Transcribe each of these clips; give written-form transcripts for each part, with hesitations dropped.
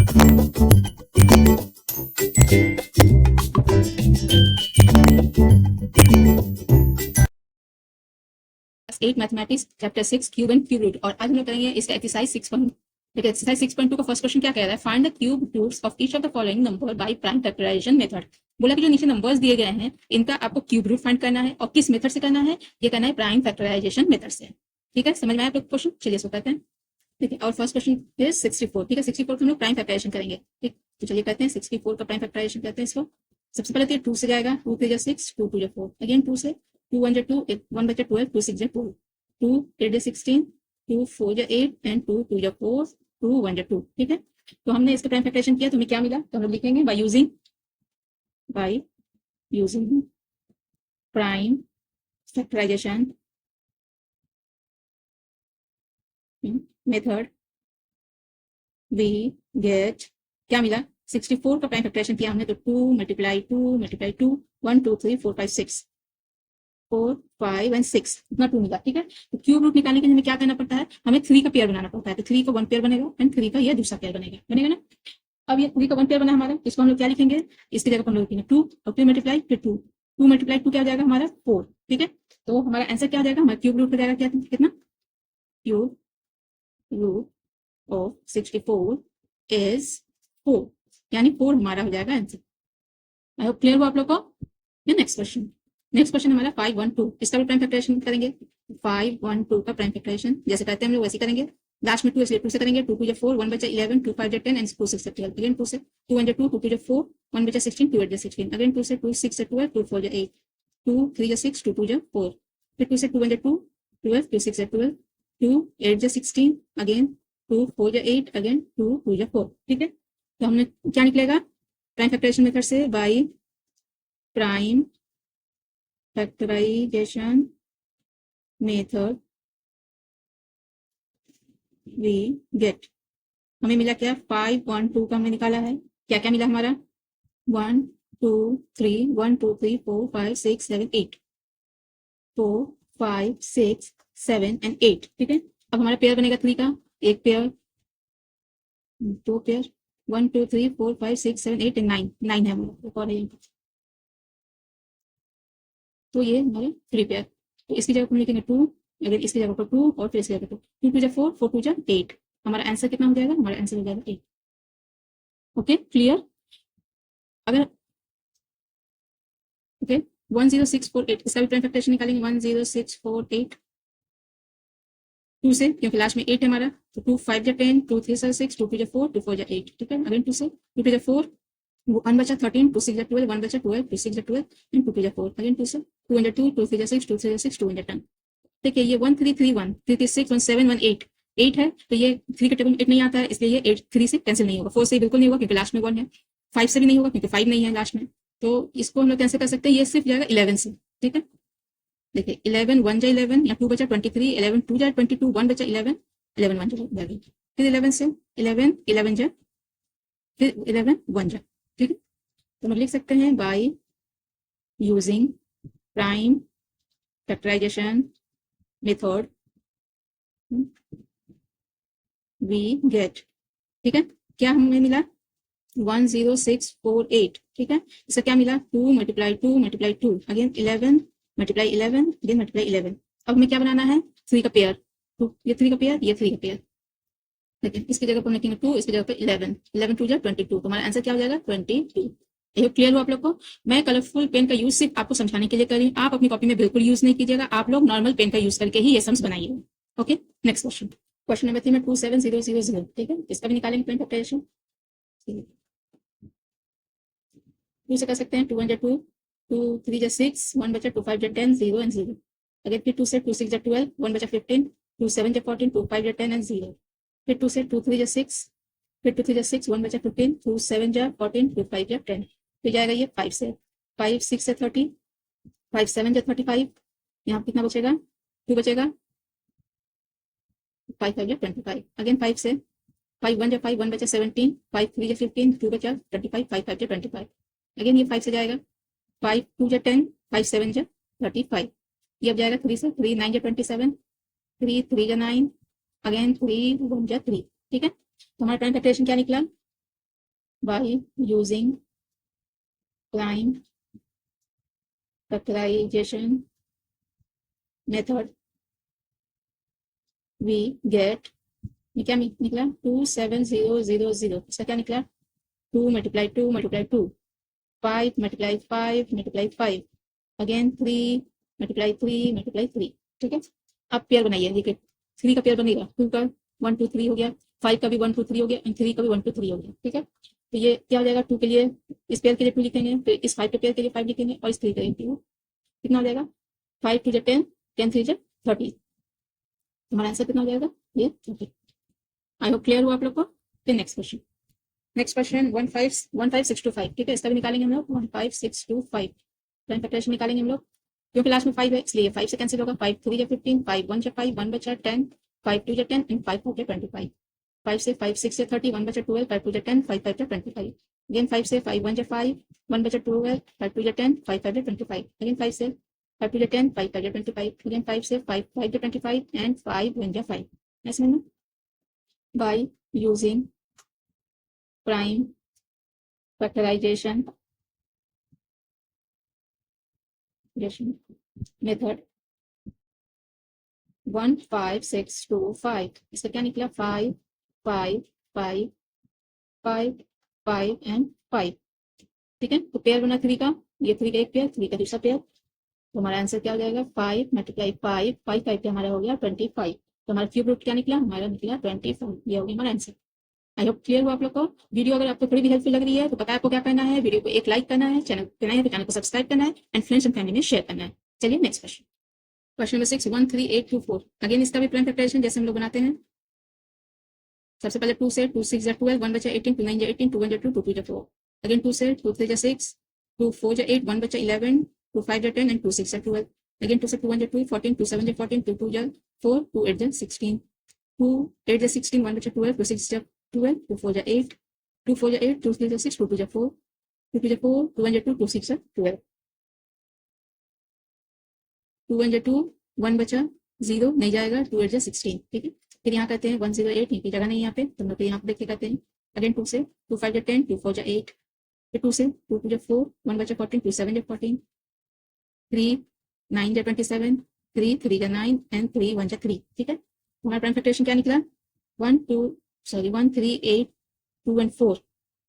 8 mathematics chapter 6 cube and cube root. और आज हम लोग करेंगे इसका एक्सरसाइज 6.1। देखिए एक्सरसाइज 6.2 का फर्स्ट क्वेश्चन क्या कह रहा है, find the cube roots of each of the following number by prime factorization method. बोला कि जो नीचे नंबर्स दिए गए हैं इनका आपको क्यूब रूट फाइंड करना है और किस मेथड से करना है, ये करना है प्राइम फैक्टराइजेशन मेथड से। ठीक है, समझ में आया आप लोग क्वेश्चन? चलिए इसको करते हैं। ठीक है, और फर्स्ट क्वेश्चन इज 64। ठीक है, 64 को हम लोग प्राइम फैक्टराइजेशन करेंगे। ठीक, तो चलिए करते हैं 64 का प्राइम फैक्टराइजेशन करते हैं इसको। सबसे पहले तो 2 से जाएगा, 2 3 6, 2 2 4, अगेन 2 से, 2 1 2, 1 बचा 12, 2 6 12, 2 8 16, 2 4 8 एंड 2 2 4, 2 1 2। ठीक है, तो हमने इसका प्राइम फैक्टराइजेशन किया तो हमें क्या मिला, तो हम लोग लिखेंगे by using prime factorization method we get, क्या मिला, 64 का प्राइम फैक्टराइजेशन किया हमने तो 2 मल्टीप्लाई 2 मल्टीप्लाई 2, 1 2 3 4 5 6, 4 5 एंड 6, इतना 2 मिला। ठीक है, तो क्यूब रूट निकालने के लिए हमें क्या करना पड़ता है, हमें 3 का पेयर बनाना पड़ता है। तो 3 का 1 पेयर बनेगा एंड 3 का ये दूसरा पेयर बनेगा ना। अब ये 3 का 1 पेयर बना हमारा, इसको हम लोग क्या लिखेंगे, इसकी जगह पर हम लोग लिखेंगे 2 और फिर मल्टीप्लाई फिर 2, 2 मल्टीप्लाई 2 क्या हो जाएगा हमारा 4। ठीक है, तो हमारा आंसर क्या हो जाएगा, हमारा क्यूब रूट हो जाएगा क्या, कितना, क्यूब रूट ऑफ 64 इज 4, यानी 4 हमारा हो जाएगा आंसर। आई होप क्लियर हुआ आप लोग को। नेक्स्ट क्वेश्चन हमारा 5 1 2, इसका भी प्राइम फैक्टराइजेशन करेंगे। 5 1 2 का प्राइम फैक्टराइजेशन जैसे करते हैं हम लोग वैसे करेंगे। लास्ट में 2 से करेंगे, 2 2 4, 1 बचा 11, 2 5 10 एंड 2 6 12, अगेन 2 से, 2 1 2, 2 2 4, 1 बचा 16, 2 8 16, अगेन 2 से, 2 6 12, 2 4 8, 2 3 6, 2 2 4, फिर 2 से, 2 1 2 12, 2 6 12, 2 8 16, अगेन 2 4 8, अगेन 2 2 4। ठीक है, तो हमने क्या निकलेगा प्राइम फैक्टराइजेशन मेथड से, by prime factorization method we get, हमें मिला क्या, 5 1 2 का हमने निकाला है, क्या क्या मिला हमारा, 1 2 3, 1 2 3 4 5 6 7 8, 4 5 6 7 एंड 8। ठीक है, अब हमारा पेयर बनेगा 3 का, एक पेयर, दो पेयर, 1 2 3 4 5 6 7 8 एंड 9, 9 है हमारा, एक और है यहाँ पे। तो ये हमारे 3 पेयर, तो इसकी जगह पर हम लिखेंगे 2, अगर इसकी जगह पर 2 और फिर इसकी जगह पर 2 2 4 4 2 8, हमारा आंसर कितना हो जाएगा, हमारा आंसर हो जाएगा 8। Okay clear. अगर ओके 10648, इसका भी प्राइम फैक्टराइजेशन निकालेंगे, 10648 2 से, क्योंकि लास्ट में 8 है हमारा, तो 2 5 10, 2 3 6, 2 2 4, 2 4 8। ठीक है, अगेन 2 से, 2 2 4, 1 बचा 13, 2 6 12, 1 बचा 12, 2 6 12 एंड 2 2 4, अगेन 2 से, 2 1 2, 2 3 6, 2 3 6, 2 10। देखिए ये 1 3 3 1, 3 3 6 1 7 1 8, 8 है, तो ये 3 के टेबल में 8 नहीं आता है, इसलिए ये 8 3 से कैंसिल नहीं होगा, 4 से बिल्कुल नहीं होगा क्योंकि लास्ट में 1 है, 5 से भी नहीं होगा क्योंकि 5 नहीं है लास्ट में, तो इसको हम लोग कैंसिल कर सकते हैं, ये सिर्फ जाएगा 11 से। ठीक है, देखिए 11 1 जा 11, या 2 बचा 23, 11 2 जा 22, 1 बचा 11, 11 1 जा 11, फिर 11 से 11 11 जा, फिर 11 1 जा। ठीक है, तो हम लिख सकते हैं by using prime factorization method we get. ठीक है, क्या हमें मिला, 10648। ठीक है, इसका क्या मिला, 2 multiply 2 multiply 2, again 11 multiply 11, again multiply 11। अब हमें क्या बनाना है, 3 का पेयर, तो ये 3 का पेयर, ये 3 का पेयर, लेकिन इसकी जगह पर लिखेंगे 2, इसकी जगह पर 11, 11 2 जा 22, तो हमारा आंसर क्या हो जाएगा 22। ये क्लियर हुआ आप लोग को। मैं कलरफुल पेन का यूज सिर्फ आपको समझाने के लिए कर रही हूँ, आप अपनी कॉपी में बिल्कुल यूज नहीं कीजिएगा, आप लोग नॉर्मल पेन का यूज करके ही ये सम्स बनाइएगा। Okay, next question, question number 3 में 27000। ठीक है, इसका भी निकालेंगे प्राइम फैक्टराइजेशन। 2 से कर सकते हैं, 2 1 जा 2, 2 3 जा 6, 1 बचा 2 5 जा 10, 0 एंड 0, अगर फिर 2 से, 2 6 जा 12, 1 बचा 15, 2 7 जा 14, 2 5 जा 10 एंड 0, फिर 2 से, 2 3 जा 6, फिर 2 3 जा 6, 1 बचा 15, 2 7 जा 14, 2 5 जा 10, फिर जाएगा ये 5 से, 5 6 से 30, 5 7 जा 35, यहाँ कितना बचेगा, 2 बचेगा, 5 5 जा 25, अगेन 5 से, 5 1 जा 5, 1 बचा 17, 5 3 जा 15, 2 बचा 25, 5 5 जा 25, अगेन ये 5 से जाएगा, 5 2 जा 10, 5 7 जा 35, ये अब जाएगा 3 से, 3 9 जा 27, 3 3 जा 9, अगेन 3 1 जा 3। ठीक है, तो हमारा प्राइम फैक्टराइजेशन क्या निकला, by using prime factorization method we get, ये क्या निकला 27000, इसका क्या निकला 2 multiply 2 multiply 2, 5 multiply 5 multiply 5, again 3 multiply 3 multiply 3। ठीक है, अब पेयर बनाइए, देखिए 3 का पेयर बनेगा, 2 का 1 2 3 हो गया, 5 का भी 1 2 3 हो गया एंड 3 का भी 1 2 3 हो गया। ठीक है, तो ये क्या हो जाएगा, 2 के लिए इस पेयर के लिए 2 लिखेंगे, फिर इस 5 के पेयर के लिए 5 लिखेंगे और इस 3 के लिए 2, कितना हो जाएगा 5 2 10, 10 3 30, तुम्हारा आंसर कितना हो जाएगा ये 30। आई होप क्लियर हुआ आप लोग को। फिर नेक्स्ट क्वेश्चन 15625। ठीक है, इसका भी निकालेंगे हम लोग 15625, प्राइम फैक्टराइजेशन निकालेंगे हम लोग, क्योंकि लास्ट में 5 है इसलिए 5 से कैंसिल होगा, 5 3 15, 5 1 5, 1 बचा 10, 5 2 10 एंड 5 4 25, 5 से 5 6 से 30, 1 बचा 12, 5 2 10, 5 5 25, अगेन 5 से 5 1 5, 1 बचा 12, 5 2 10, 5 5 25, अगेन 5 से 5 2 10, 5 5 25, अगेन 5 से 5 5 25 एंड 5 1 5। ऐसे में by using prime factorization method 15625, इसका क्या निकला 5 5 5 5 5 एंड 5। ठीक है, तो पेयर बना 3 का, ये 3 का एक पेयर, 3 का दूसरा पेयर, तो हमारा आंसर क्या हो जाएगा 5 मल्टीप्लाई 5 5 5 हमारा हो गया 25, तो हमारा क्यूब रूट क्या निकला, हमारा निकला 25, ये हो गया हमारा आंसर। आई होप क्लियर हुआ आप लोग को। वीडियो अगर आपको थोड़ी भी हेल्पफुल लग रही है तो पता है आपको क्या करना है, वीडियो को एक लाइक करना है, चैनल पे नए हैं तो चैनल को सब्सक्राइब करना है एंड फ्रेंड्स एंड फैमिली में शेयर करना है। चलिए नेक्स्ट क्वेश्चन नंबर 6 13824। अगेन इसका भी प्राइम फैक्टराइजेशन जैसे हम लोग बनाते हैं, सबसे पहले 2 से 2 6 12, 1 बचा 18, 2 9 18, 2 1 2, 2 2 4, अगेन 2 से 2 3 6, 2 4 8, 1 बचा 11, 2 5 10 एंड 2 6 12, अगेन 2 से 2 1 2 14, 2 7 14, 2 2 4, 2 8 16, 2 8 16, 1 बचा 12, 2 6 12, 2 4 8, 2 4 8, 2 3 6, 2 2 4, 2 2 4, 2 1 2, 2 6 12, 2 1 2, 1 बचा 0 नहीं जाएगा, 2 8 16। ठीक है, फिर यहाँ करते हैं 108, इनकी जगह नहीं यहाँ पे, तो हम लोग यहाँ पे देख के करते हैं, अगेन 2 से 2 5 10, 2 4 8, फिर 2 से 2 2 4, 1 बचा 14, 2 7 14, 3 9 27, 3 3 9 एंड 3 1 3। ठीक है, हमारा प्राइम फैक्टराइजेशन क्या निकला 1 3 8 2 एंड 4,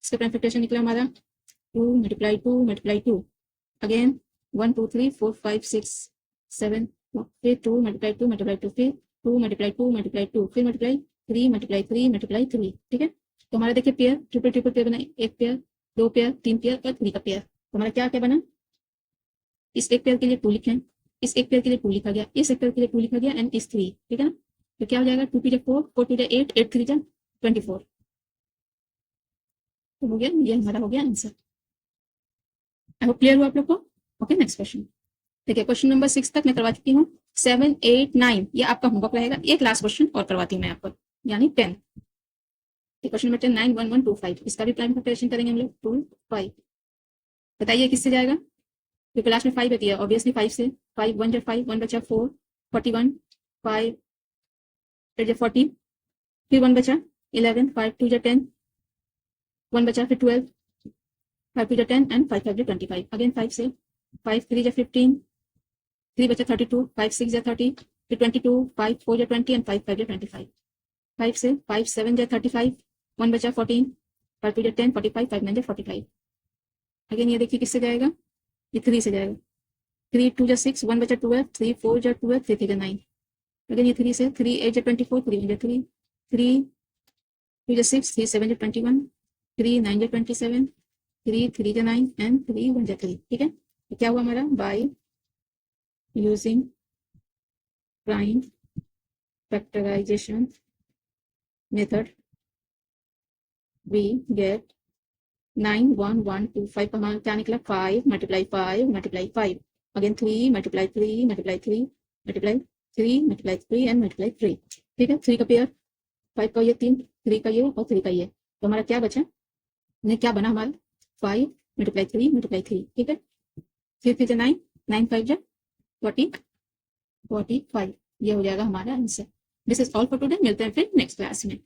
इसका प्राइम फैक्टराइजेशन निकला हमारा 2 मल्टीप्लाई 2 मल्टीप्लाई 2, अगेन 1 2 3 4 5 6 7, फिर 2 मल्टीप्लाई 2 मल्टीप्लाई 2, फिर 2 मल्टीप्लाई 2 मल्टीप्लाई 2, फिर मल्टीप्लाई 3 मल्टीप्लाई 3 मल्टीप्लाई 3। ठीक है, तो हमारा देखिए पेयर ट्रिपल ट्रिपल पेयर बना, एक पेयर, दो पेयर, तीन पेयर और 3 का पेयर, तो हमारा क्या क्या बना, इस एक पेयर के लिए 2 लिखे, इस एक पेयर के लिए 2 लिखा गया, इस एक पेयर के लिए 2 लिखा गया एंड इस 3। ठीक है ना, तो क्या हो जाएगा 2 2 4, 4 2 8, 8 3 24, तो हो गया, ये हमारा हो गया आंसर। आई होप क्लियर हुआ आप लोग को। ओके, नेक्स्ट क्वेश्चन देखिए, क्वेश्चन नंबर 6 तक मैं करवा चुकी हूँ, 7 8 9 ये आपका होमवर्क रहेगा, एक लास्ट क्वेश्चन और करवाती हूँ मैं आपको, यानी 10। क्वेश्चन नंबर 10 9 1 1 2 5, इसका भी प्राइम फैक्टराइजेशन करेंगे हम लोग 2 5। बताइए किससे जाएगा, क्योंकि लास्ट में 5 होती है, ऑब्वियसली 5 से, 5 1 जा 5, 1 बचा 4 41, 5 8 जा 40, फिर 1 बचा 11, 5 2 जा 10, 1 बचा फिर 12, 5 2 जा 10 एंड 5 5 जा 25, अगेन 5 से 5 3 जा 15, 3 बचा 32, 5 6 जा 30, फिर 22, 5 4 जा 20 एंड 5 5 जा 25, 5 से 5 7 जा 35, 1 बचा 14, 5 2 जा 10, 45, 5 9 जा 45, अगेन ये देखिए किससे जाएगा, ये 3 से जाएगा, 3 2 जा 6, 1 बचा 12, 3 4 जा 12, 3 3 जा 9, अगेन ये 3 से 3 8 जा 24, 3 1 जा 3, 3 2 जा 6, 3 7 जा 21, 3 9 जा 27, 3 3 जा 9 एंड 3 1 जा 3। ठीक है, तो क्या हुआ हमारा, by using prime factorization method we get 9 1 1 2 5, हमारा क्या निकला 5 multiply 5 multiply 5, again 3 multiply 3 multiply 3 multiply 3 multiply 3 and multiply 3। ठीक है, 3 का पेयर, 5 का ये 3, 3 का ये और 3 का ये, तो हमारा क्या बचा, क्या बना हमारा 5 मल्टीप्लाई 3 मल्टीप्लाई 3। ठीक है, 3 3 जा 9, 9 5 जा 45, ये हो जाएगा हमारा answer. This is all for today, मिलते हैं फिर नेक्स्ट क्लास में।